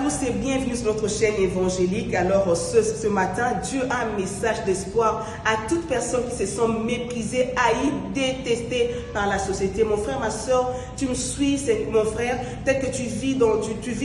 tous et bienvenue sur notre chaîne évangélique. Alors ce matin, Dieu a un message d'espoir à toute personne qui se sent méprisée, haïe, détestée par la société. Mon frère, ma soeur, tu me suis, c'est mon frère. Peut-être que tu vis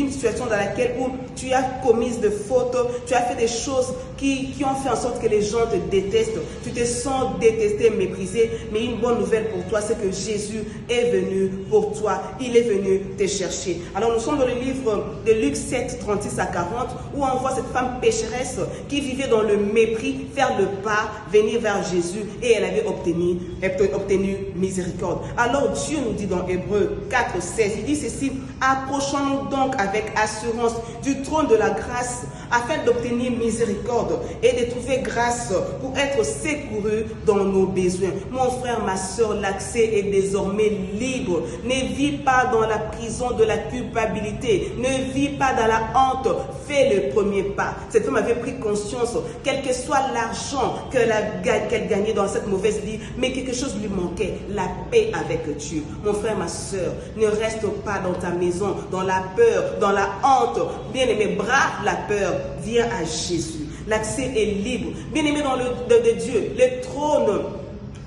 une situation dans laquelle où tu as commis de fautes, tu as fait des choses qui ont fait en sorte que les gens te détestent. Tu te sens détesté, méprisé. Mais une bonne nouvelle pour toi, c'est que Jésus est venu pour toi. Il est venu te chercher. Alors nous sommes dans le livre de Luc 7, 36 à 40, où on voit cette femme pécheresse qui vivait dans le mépris, faire le pas, venir vers Jésus, et elle avait obtenu miséricorde. Alors Dieu nous dit dans Hébreux 4, 16, il dit ceci: approchons-nous donc avec assurance du trône de la grâce, afin d'obtenir miséricorde et de trouver grâce pour être secouru dans nos besoins. Mon frère, ma soeur, l'accès est désormais libre. Ne vis pas dans la prison de la culpabilité. Ne vis pas dans la honte. Fais le premier pas. Cette femme avait pris conscience, quel que soit l'argent qu'elle gagnait dans cette mauvaise vie, mais quelque chose lui manquait, la paix avec Dieu. Mon frère, ma soeur, ne reste pas dans ta maison, dans la peur, dans la honte. Bien-aimé, brave la peur, viens à Jésus. L'accès est libre. Bien-aimé dans de Dieu, le trône.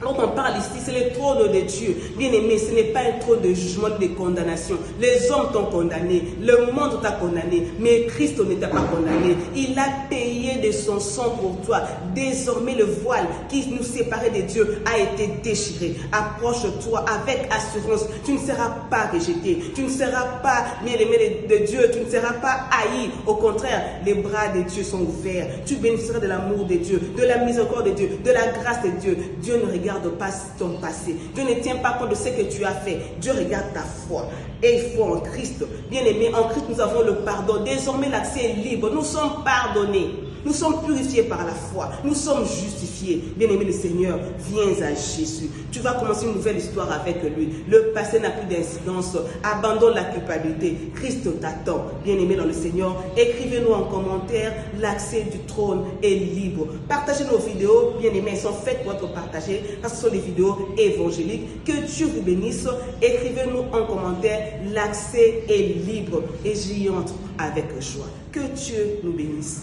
Quand on parle ici, c'est le trône de Dieu. Bien-aimé, ce n'est pas un trône de jugement, de condamnation. Les hommes t'ont condamné, le monde t'a condamné, mais Christ ne t'a pas condamné. Il a payé de son sang pour toi. Désormais, le voile qui nous séparait de Dieu a été déchiré. Approche-toi avec assurance. Tu ne seras pas rejeté. Tu ne seras pas bien-aimé de Dieu. Tu ne seras pas haï. Au contraire, les bras de Dieu sont ouverts. Tu bénéficieras de l'amour de Dieu, de la miséricorde de Dieu, de la grâce de Dieu. Dieu ne regarde pas ton passé. Dieu ne tient pas compte de ce que tu as fait. Dieu regarde ta foi. Et il faut en Christ. Bien-aimé, en Christ, nous avons le pardon. Désormais, l'accès est libre. Nous sommes pardonnés. Nous sommes purifiés par la foi. Nous sommes justifiés. Bien-aimé, le Seigneur, viens à Jésus. Tu vas commencer une nouvelle histoire avec lui. Le passé n'a plus d'incidence. Abandonne la culpabilité. Christ t'attend. Bien-aimé dans le Seigneur, écrivez-nous en commentaire. L'accès du trône est libre. Partagez nos vidéos. Bien-aimés, elles sont faites pour être partagées parce que ce sont des vidéos évangéliques. Que Dieu vous bénisse. Écrivez-nous en commentaire. L'accès est libre. Et j'y entre avec joie. Que Dieu nous bénisse.